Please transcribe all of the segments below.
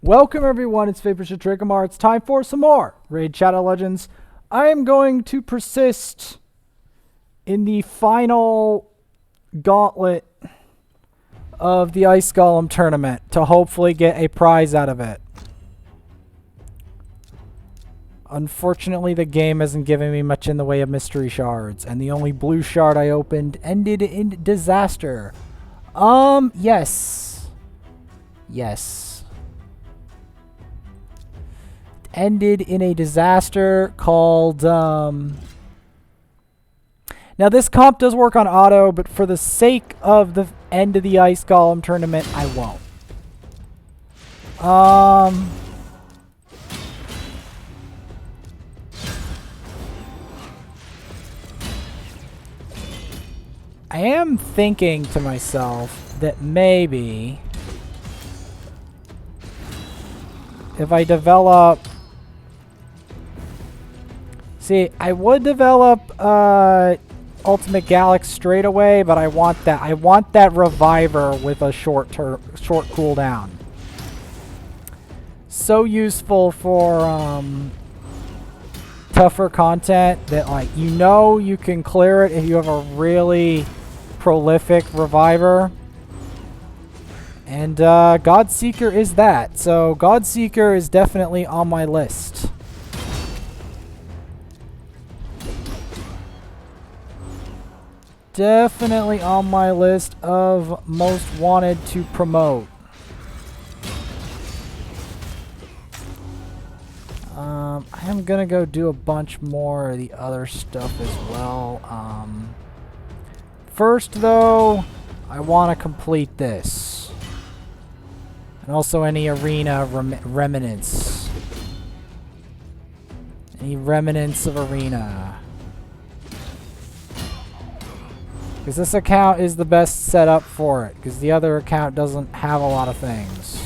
Welcome everyone, it's Vapor Trichomar. It's time for some more Raid Shadow Legends. I am going to persist in the final gauntlet of the Ice Golem tournament to hopefully get a prize out of it. Unfortunately, the game hasn't given me much in the way of mystery shards, and the only blue shard I opened ended in disaster. Yes. Ended in a disaster called, Now this comp does work on auto, but for the sake of the end of the Ice Golem tournament, I won't. I am thinking to myself that maybe if I develop... See, I would develop Ultimate Galax straight away, but I want that reviver with a short cooldown. So useful for tougher content that, like, you can clear it if you have a really prolific reviver. And Godseeker is that. So Godseeker is definitely on my list. Definitely on my list of most wanted to promote. I am gonna go do a bunch more of the other stuff as well. First though, I want to complete this. And also any arena remnants. Any remnants of arena. Because this account is the best setup for it. Because the other account doesn't have a lot of things.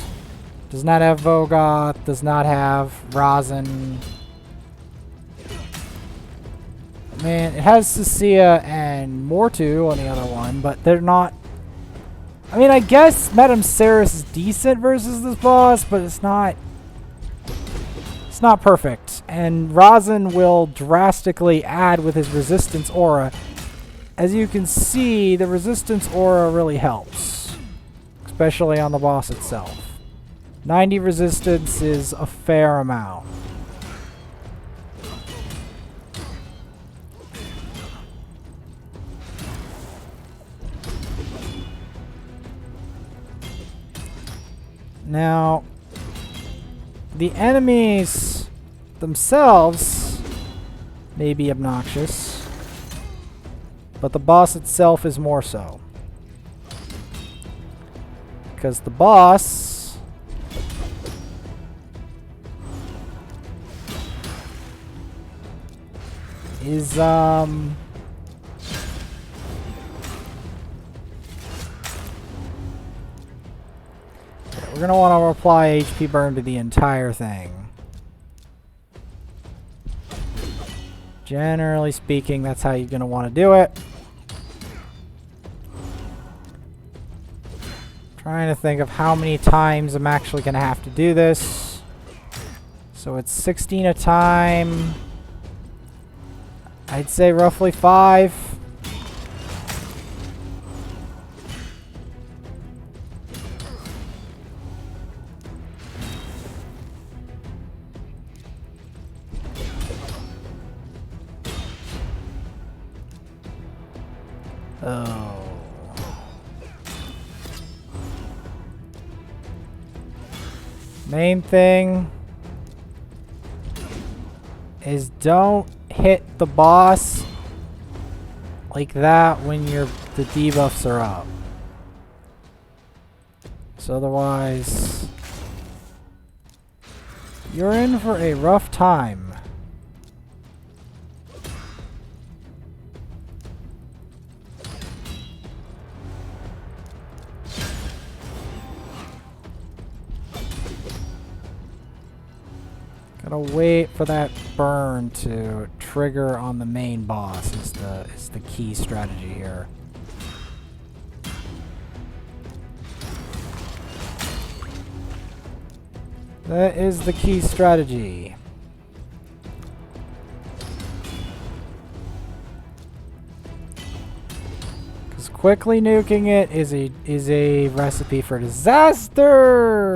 Does not have Vogoth. Does not have Rosin. Man, it has Cecilia and Mortu on the other one. But they're not... I mean, I guess Madame Ceres is decent versus this boss. But it's not... It's not perfect. And Rosin will drastically add with his resistance aura. As you can see, the resistance aura really helps, especially on the boss itself. 90 resistance is a fair amount. Now, the enemies themselves may be obnoxious. But the boss itself is more so. Because the boss is we're gonna want to apply HP burn to the entire thing. Generally speaking, that's how you're gonna want to do it. Trying to think of how many times I'm actually going to have to do this. So it's 16 a time. I'd say roughly 5. Oh. Main thing is don't hit the boss like that when the debuffs are up. So otherwise, you're in for a rough time. Gotta wait for that burn to trigger on the main boss is the key strategy here. That is the key strategy. Because quickly nuking it is a recipe for disaster.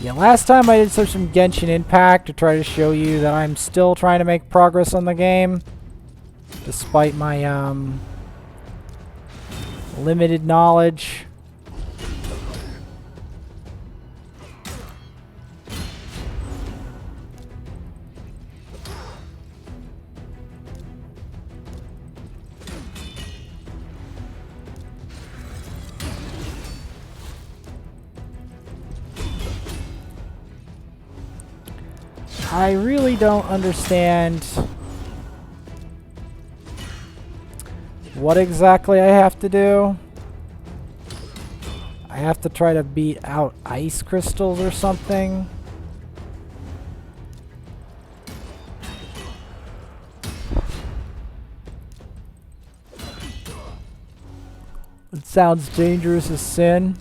Yeah, last time I did some Genshin Impact to try to show you that I'm still trying to make progress on the game, despite my limited knowledge. I really don't understand what exactly I have to do. I have to try to beat out ice crystals or something. It sounds dangerous as sin.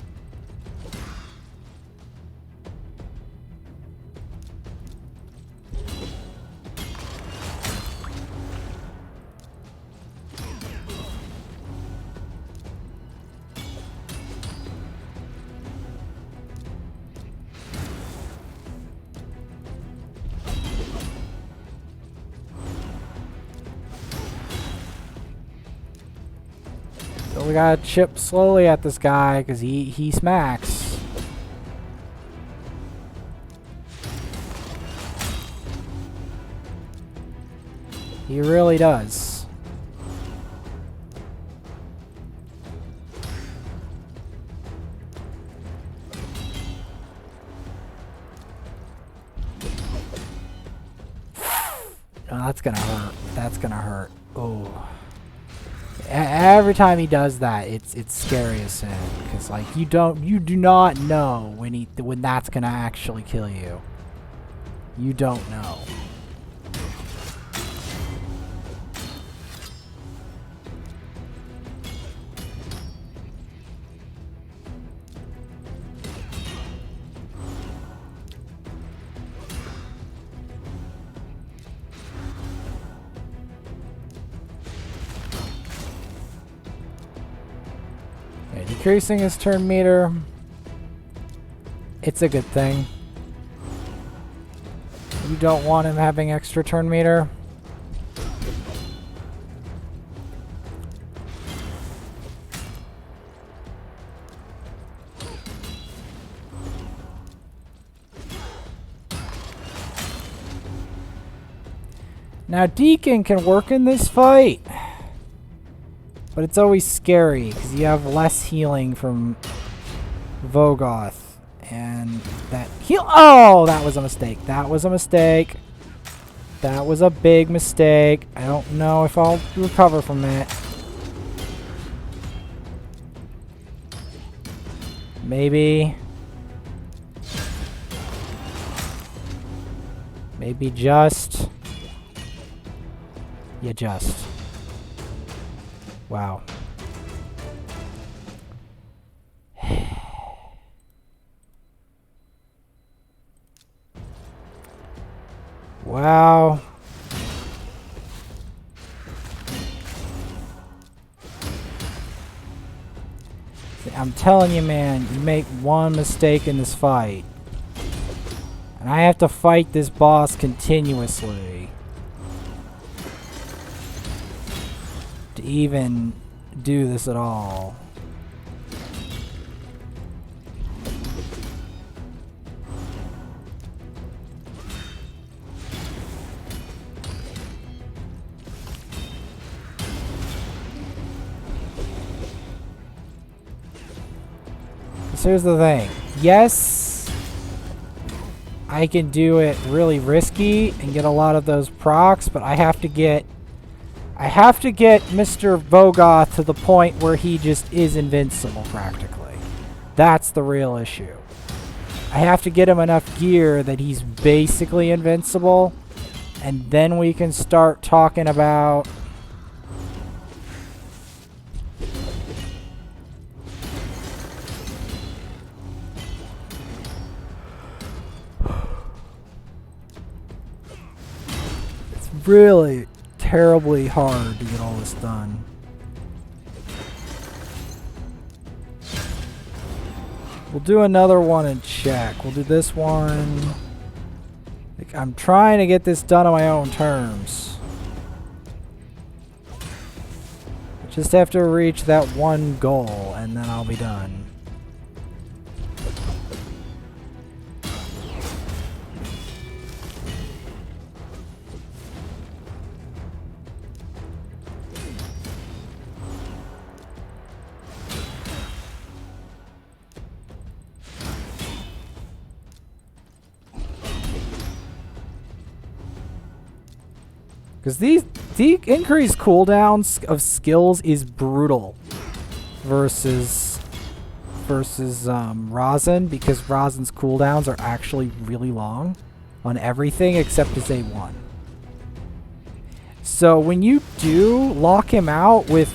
So we gotta chip slowly at this guy because he smacks. He really does. Oh, that's gonna hurt. That's gonna hurt. Oh. Every time he does that, it's scary as sin, because like you do not know when that's gonna actually kill you. You don't know. Decreasing his turn meter, it's a good thing. You don't want him having extra turn meter. Now Deacon can work in this fight. But it's always scary, because you have less healing from Vogoth. And that heal— oh, that was a mistake. That was a mistake. That was a big mistake. I don't know if I'll recover from that. Maybe. Maybe just. Yeah, just. Wow. Wow. I'm telling you, man, you make one mistake in this fight, and I have to fight this boss continuously to even do this at all. So here's the thing. Yes, I can do it really risky and get a lot of those procs, but I have to get Mr. Vogoth to the point where he just is invincible, practically. That's the real issue. I have to get him enough gear that he's basically invincible. And then we can start talking about... It's really terribly hard to get all this done. We'll do another one and check. We'll do this one. Like, I'm trying to get this done on my own terms. Just have to reach that one goal and then I'll be done. Because the increased cooldowns of skills is brutal versus Rosin, because Rosin's cooldowns are actually really long on everything except his A1. So when you do lock him out with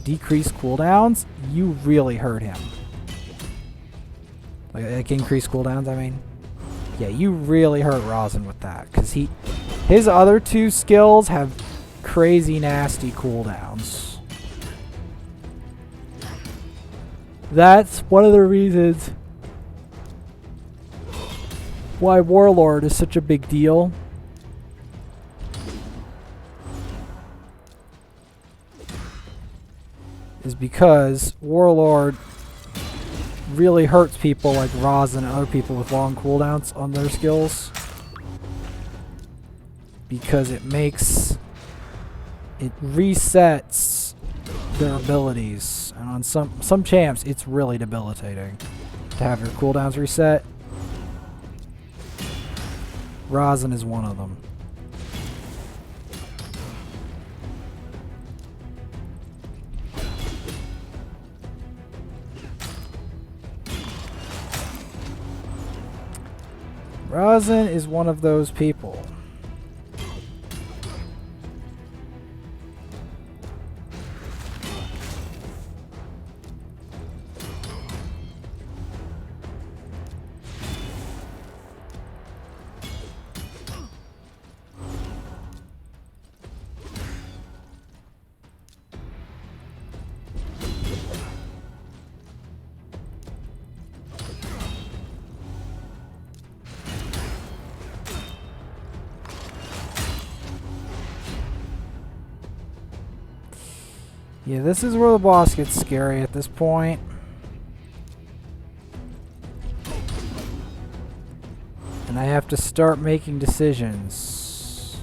decreased cooldowns, you really hurt him. Like increased cooldowns, I mean. Yeah, you really hurt Rosin with that, because his other two skills have crazy nasty cooldowns. That's one of the reasons why Warlord is such a big deal. Is because Warlord really hurts people like Rosin and other people with long cooldowns on their skills. Because it resets their abilities. And on some champs, it's really debilitating to have your cooldowns reset. Rosin is one of them. Rosin is one of those people. Yeah, this is where the boss gets scary at this point. And I have to start making decisions.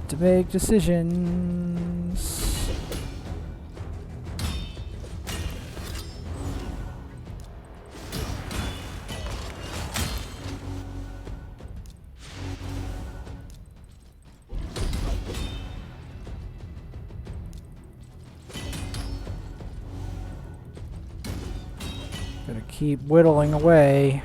To make decisions. Gotta keep whittling away.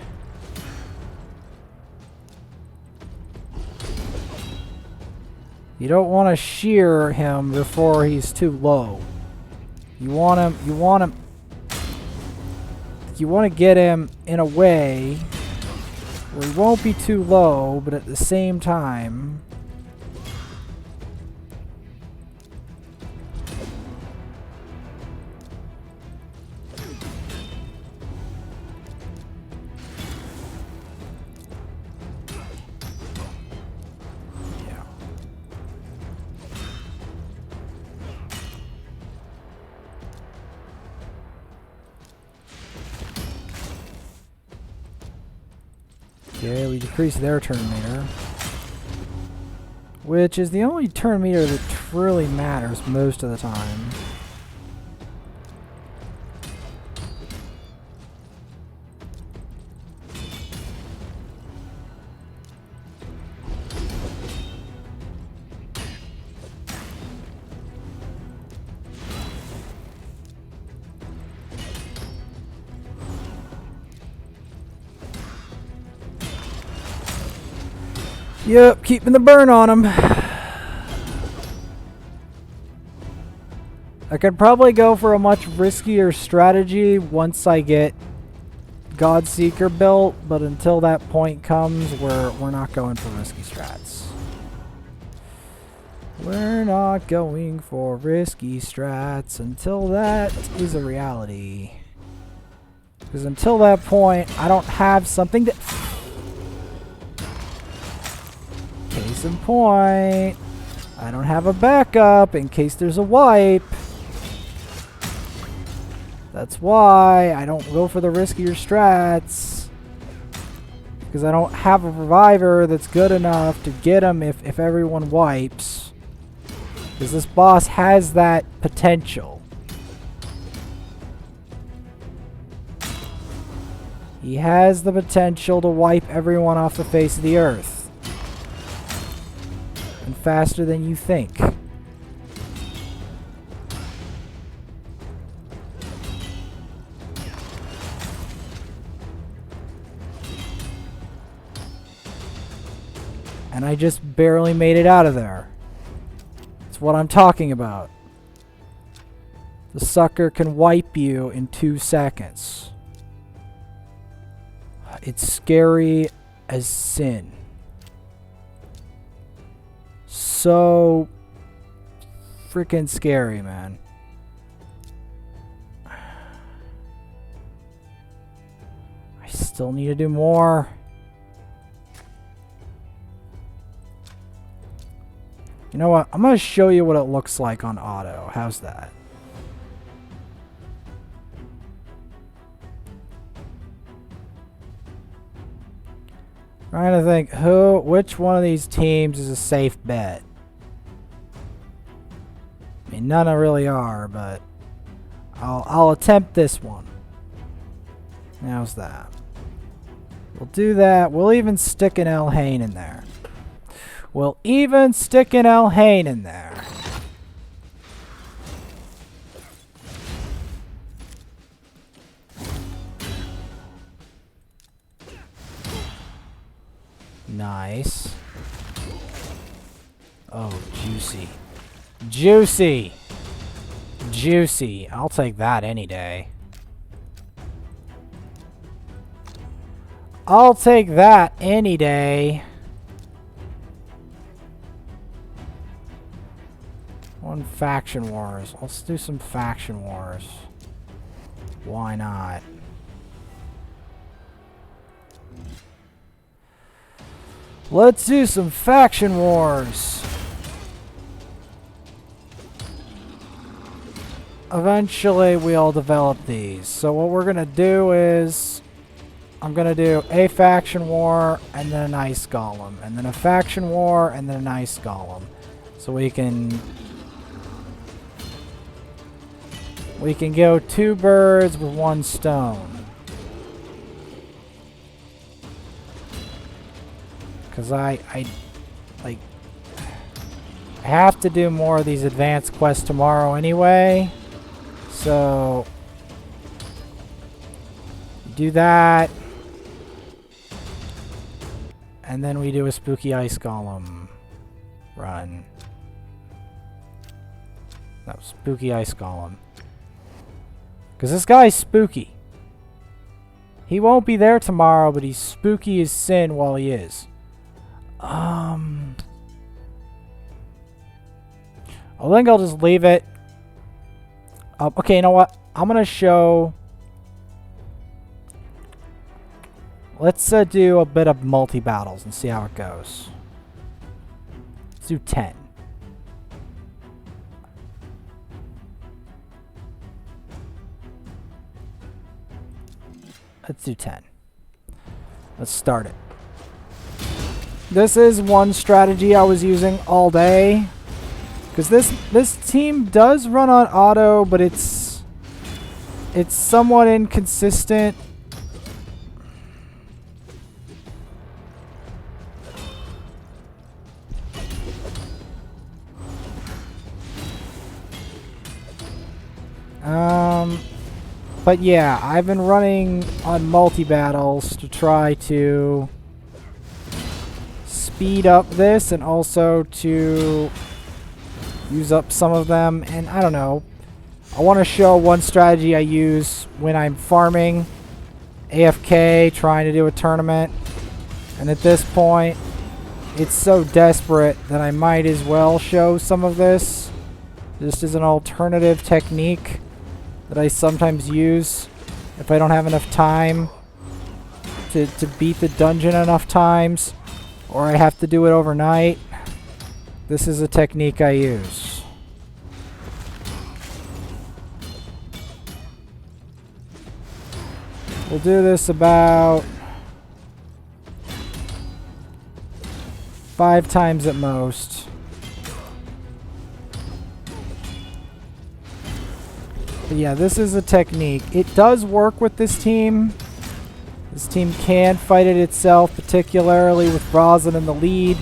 You don't want to shear him before he's too low. You want to get him in a way where he won't be too low, but at the same time okay, we decrease their turn meter, which is the only turn meter that really matters most of the time. Yep, keeping the burn on him. I could probably go for a much riskier strategy once I get Godseeker built, but until that point comes, we're not going for risky strats. We're not going for risky strats until that is a reality. Because until that point, I don't have something that... Case in point, I don't have a backup in case there's a wipe. That's why I don't go for the riskier strats. Because I don't have a reviver that's good enough to get him if everyone wipes. Because this boss has that potential. He has the potential to wipe everyone off the face of the earth. And faster than you think. And I just barely made it out of there. That's what I'm talking about. The sucker can wipe you in 2 seconds. It's scary as sin. So freaking scary, man. I still need to do more. You know what? I'm going to show you what it looks like on auto. How's that? Trying to think which one of these teams is a safe bet. I mean, none really are, but I'll attempt this one. How's that? We'll do that. We'll even stick an El Hain in there. We'll even stick an El Hain in there. Nice. Oh, juicy. Juicy! Juicy. I'll take that any day. I'll take that any day. One faction wars. Let's do some faction wars. Why not? Let's do some faction wars. Eventually, we'll develop these. So what we're going to do is... I'm going to do a faction war, and then an ice golem. And then a faction war, and then an ice golem. So we can go 2 birds with 1 stone. Because I have to do more of these advanced quests tomorrow anyway. So do that. And then we do a spooky ice golem run. No, spooky ice golem. Because this guy's spooky. He won't be there tomorrow, but he's spooky as sin while he is. I think I'll just leave it. Okay, you know what? I'm going to show... Let's do a bit of multi-battles and see how it goes. Let's do 10. Let's do 10. Let's start it. This is one strategy I was using all day. Because this team does run on auto, but it's somewhat inconsistent. But yeah, I've been running on multi-battles to try to speed up this and also to use up some of them. And I don't know. I want to show one strategy I use when I'm farming AFK, trying to do a tournament. And at this point, it's so desperate that I might as well show some of this. Just as an alternative technique that I sometimes use if I don't have enough time to beat the dungeon enough times, or I have to do it overnight. This is a technique I use. We'll do this about 5 times at most. But yeah, this is a technique. It does work with this team. This team can fight it itself, particularly with Rosin in the lead,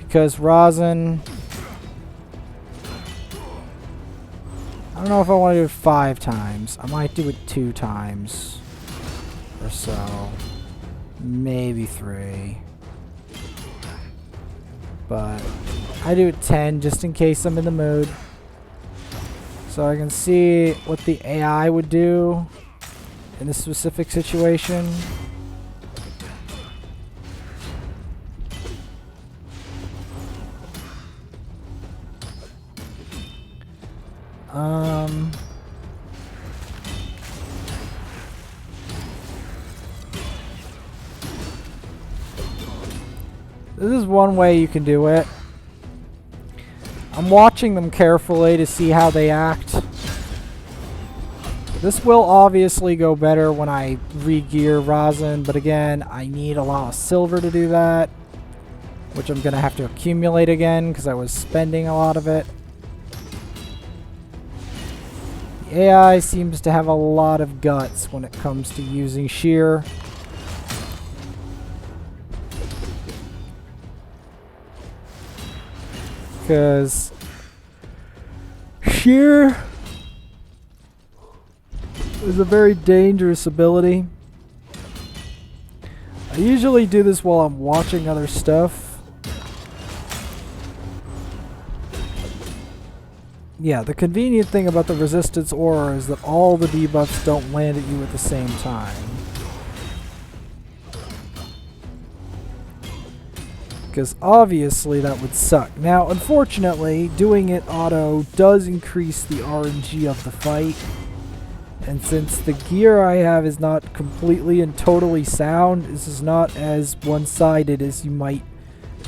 because Rosin... I don't know if I want to do it 5 times. I might do it 2 times or so. Maybe 3. But I do it 10 just in case I'm in the mood. So I can see what the AI would do in this specific situation. This is one way you can do it. I'm watching them carefully to see how they act. This will obviously go better when I re-gear Rosin, but again, I need a lot of silver to do that, which I'm going to have to accumulate again because I was spending a lot of it. The AI seems to have a lot of guts when it comes to using shear. Because shear is a very dangerous ability. I usually do this while I'm watching other stuff. Yeah, the convenient thing about the resistance aura is that all the debuffs don't land at you at the same time. Because obviously that would suck. Now, unfortunately, doing it auto does increase the RNG of the fight. And since the gear I have is not completely and totally sound, this is not as one-sided as you might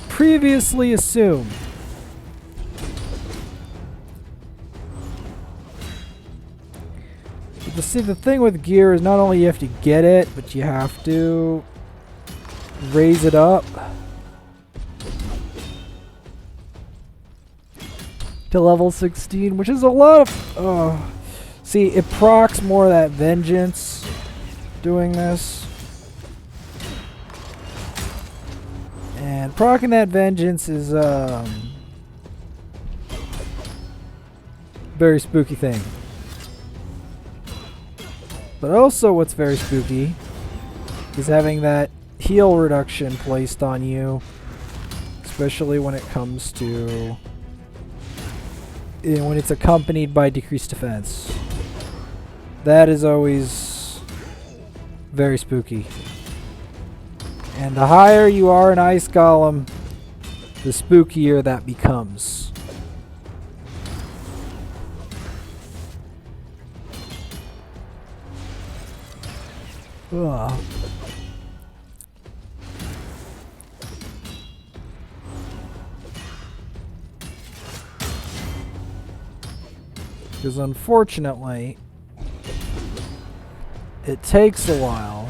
previously assume. But see, the thing with gear is not only you have to get it, but you have to raise it up to level 16, which is a lot of... see, it procs more of that vengeance doing this. And proccing that vengeance is very spooky thing. But also what's very spooky is having that heal reduction placed on you, especially when it comes to... when it's accompanied by decreased defense. That is always very spooky. And the higher you are in Ice Golem, the spookier that becomes. Ugh. Because unfortunately, it takes a while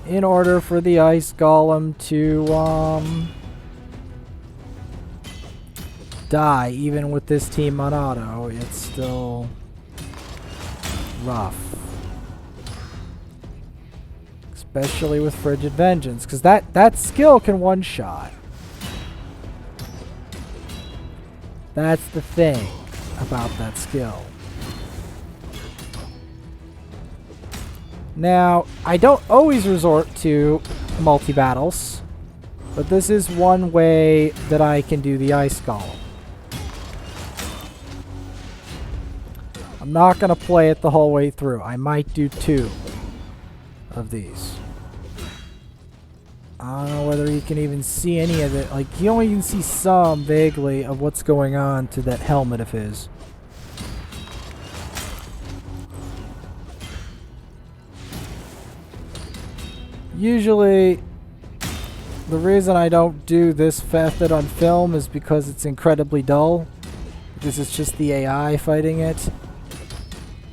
in order for the Ice Golem to die. Even with this team on auto, it's still rough. Especially with Frigid Vengeance, because that skill can one-shot. That's the thing about that skill. Now, I don't always resort to multi-battles. But this is one way that I can do the Ice Golem. I'm not going to play it the whole way through. I might do 2 of these. I don't know whether you can even see any of it. Like, you only can see some, vaguely, of what's going on to that helmet of his. Usually, the reason I don't do this method on film is because it's incredibly dull. Because it's just the AI fighting it.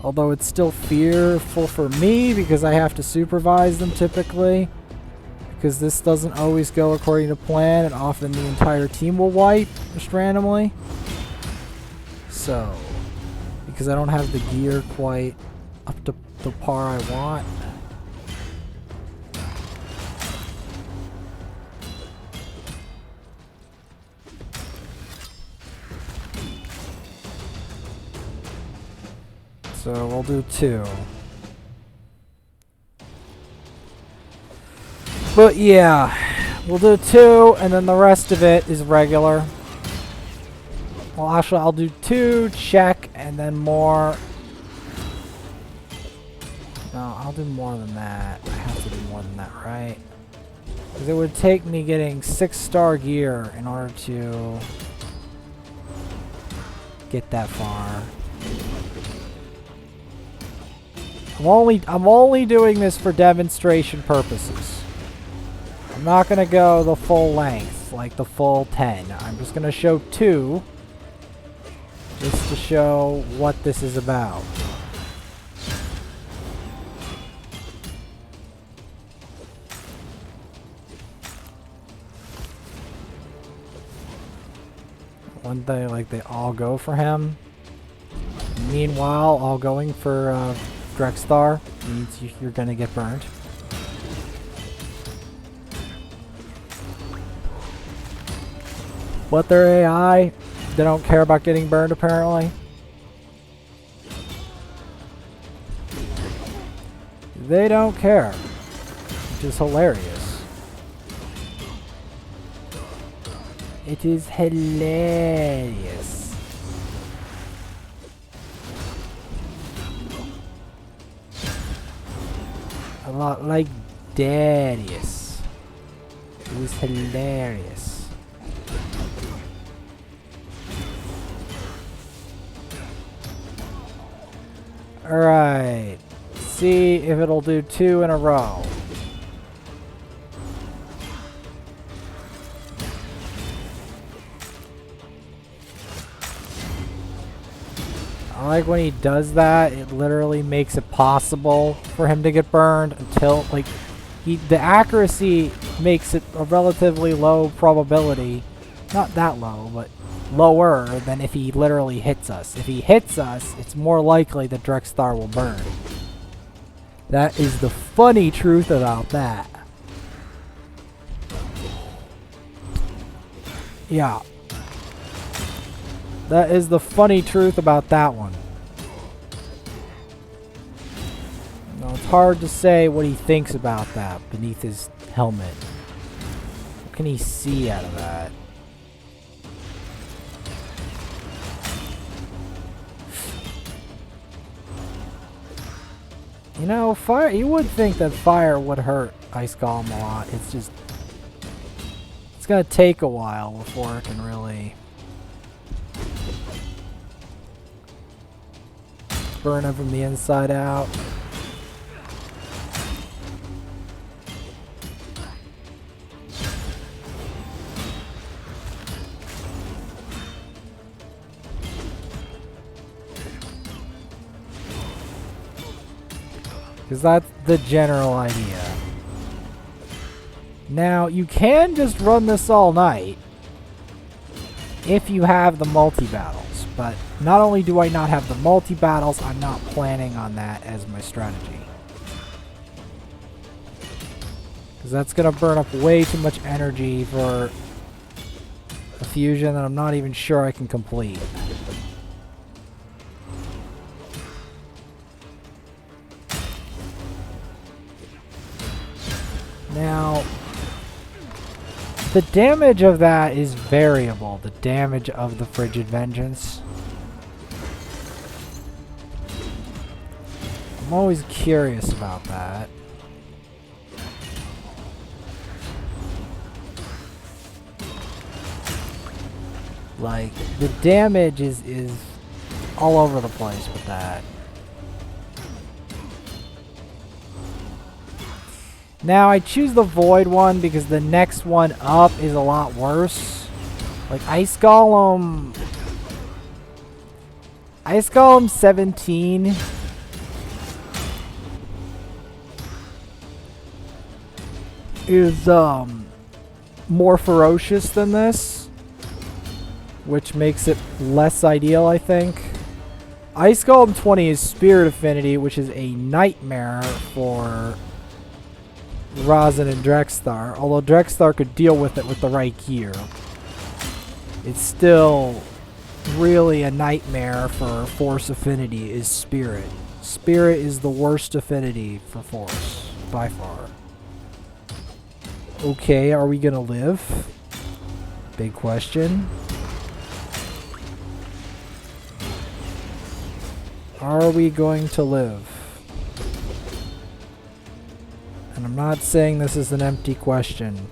Although it's still fearful for me because I have to supervise them typically. Because this doesn't always go according to plan, and often the entire team will wipe just randomly. So, because I don't have the gear quite up to the par I want. So we'll do 2. But yeah, we'll do 2, and then the rest of it is regular. Well, actually, I'll do 2, check, and then more. No, I'll do more than that. I have to do more than that, right? Because it would take me getting 6-star gear in order to get that far. I'm only doing this for demonstration purposes. I'm not going to go the full length, like the full 10. I'm just going to show 2, just to show what this is about. One thing, like, they all go for him. Meanwhile, all going for Drexthar means you're going to get burned. But their AI, they don't care about getting burned apparently. They don't care, which is hilarious. It is hilarious. A lot like Darius. It was hilarious. Alright, see if it'll do 2 in a row. I like when he does that, it literally makes it possible for him to get burned until, like, the accuracy makes it a relatively low probability. Not that low, but lower than if he literally hits us. If he hits us, it's more likely that Drexthar will burn. That is the funny truth about that. Yeah. That is the funny truth about that one. Now, it's hard to say what he thinks about that beneath his helmet. What can he see out of that? You know, fire. You would think that fire would hurt Ice Golem a lot. It's just, it's gonna take a while before it can really burn him from the inside out. Because that's the general idea. Now, you can just run this all night if you have the multi-battles. But not only do I not have the multi-battles, I'm not planning on that as my strategy. Because that's going to burn up way too much energy for a fusion that I'm not even sure I can complete. Now, the damage of that is variable. The damage of the Frigid Vengeance. I'm always curious about that. Like, the damage is all over the place with that. Now, I choose the Void one because the next one up is a lot worse. Like, Ice Golem 17 is more ferocious than this, which makes it less ideal, I think. Ice Golem 20 is Spirit Affinity, which is a nightmare for Rosin and Drexthar, although Drexthar could deal with it with the right gear. It's still really a nightmare for Force Affinity is Spirit. Spirit is the worst affinity for Force, by far. Okay, are we gonna live? Big question. Are we going to live? And I'm not saying this is an empty question.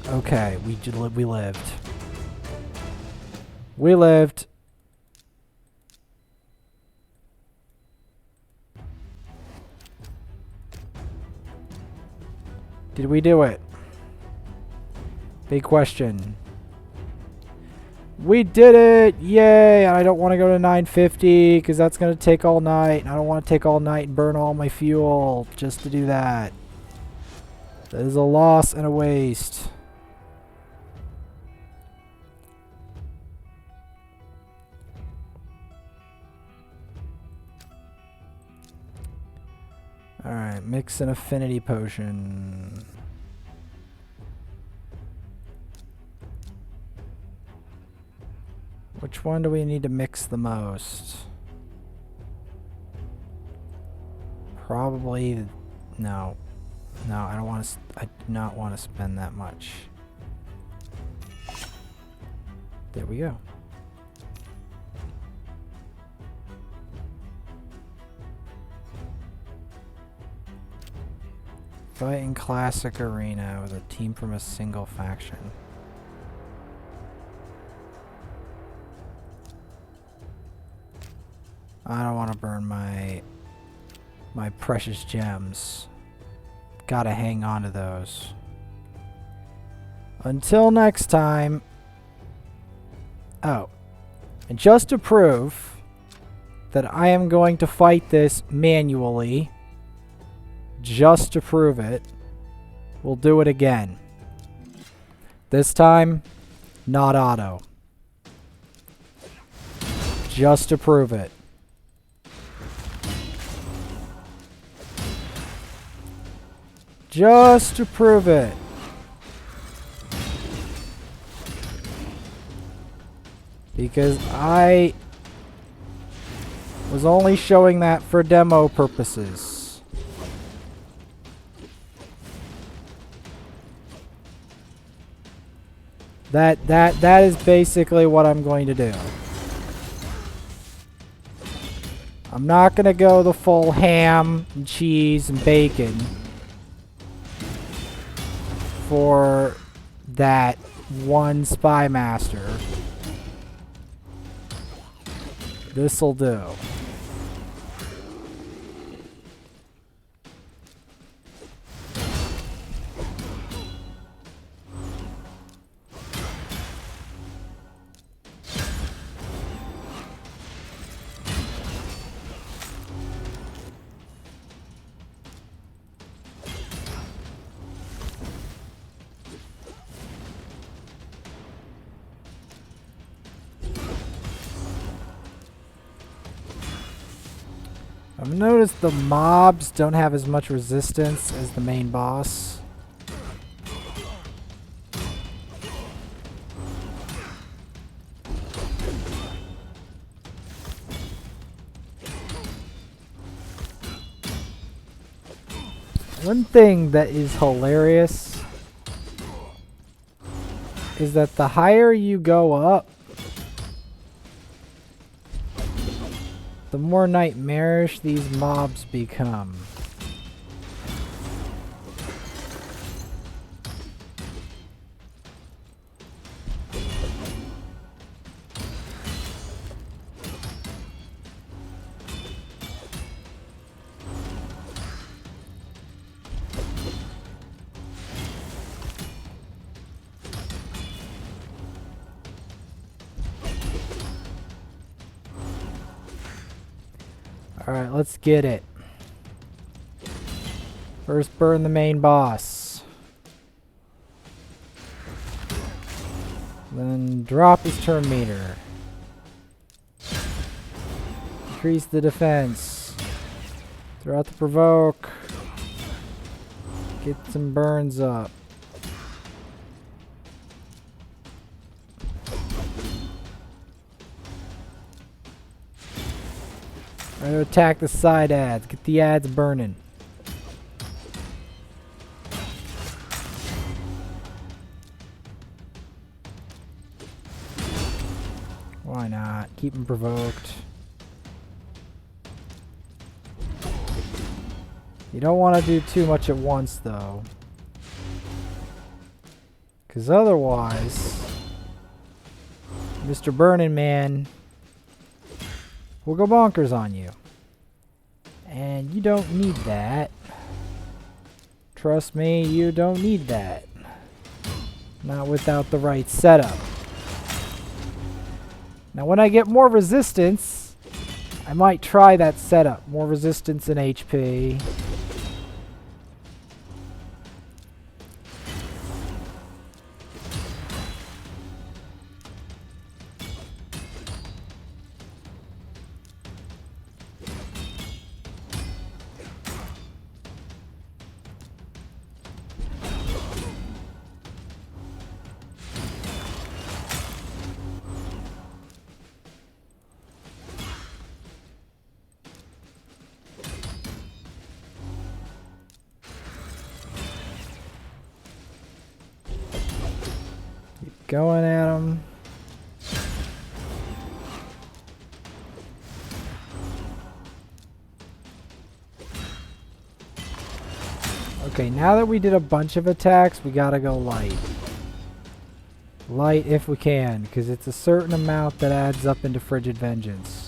Okay, we lived. We lived. Did we do it? Big question. We did it! Yay! And I don't want to go to 950 because that's going to take all night. And I don't want to take all night and burn all my fuel just to do that. That is a loss and a waste. Alright, mix an affinity potion. Which one do we need to mix the most? Probably no. No, I don't want to. I do not want to spend that much. There we go. Fight in Classic Arena with a team from a single faction. I don't want to burn my precious gems. Gotta hang on to those. Until next time. Oh. And just to prove that I am going to fight this manually, just to prove it, we'll do it again. This time, not auto. Just to prove it. Just to prove it. Because I was only showing that for demo purposes. That is basically what I'm going to do. I'm not going to go the full ham and cheese and bacon for that one Spy Master. This'll do. I've noticed the mobs don't have as much resistance as the main boss. One thing that is hilarious is that the higher you go up, the more nightmarish these mobs become. Alright, let's get it. First burn the main boss. Then drop his turn meter. Increase the defense. Throw out the provoke. Get some burns up. Try to attack the side ads. Get the ads burning. Why not? Keep them provoked. You don't want to do too much at once though. Because otherwise, Mr. Burning Man will go bonkers on you. And you don't need that. Trust me, you don't need that. Not without the right setup. Now when I get more resistance, I might try that setup. More resistance and HP. Going at him. Okay, now that we did a bunch of attacks, we gotta go light. Light if we can, because it's a certain amount that adds up into Frigid Vengeance.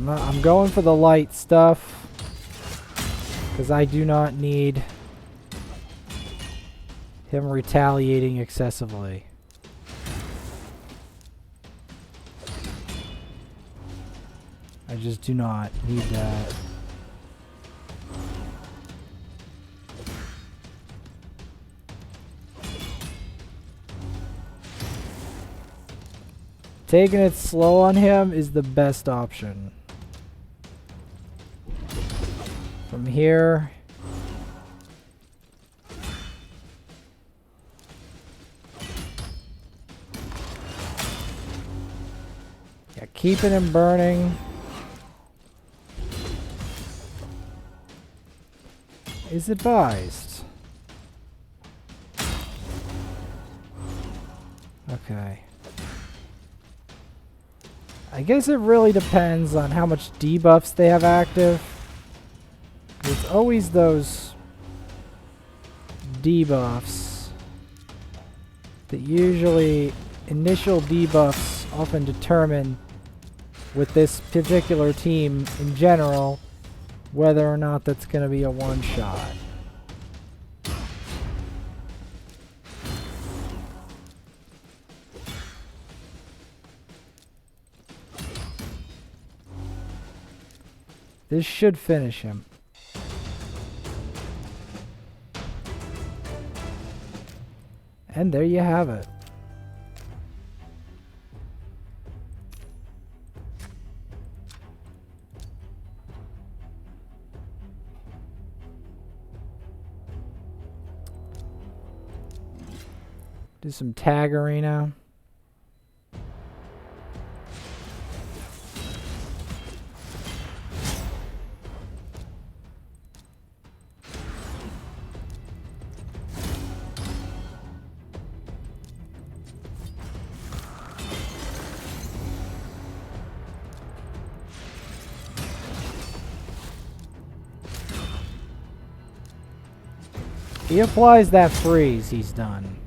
I'm going for the light stuff because I do not need him retaliating excessively. I just do not need that. Taking it slow on him is the best option. From here, yeah, keeping him burning is advised. Okay. I guess it really depends on how much debuffs they have active. It's always those debuffs that usually initial debuffs often determine with this particular team in general whether or not that's going to be a one-shot. This should finish him. And there you have it. Do some tag arena. He applies that freeze, he's done.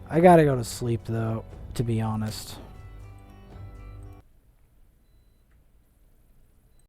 I gotta go to sleep though, to be honest.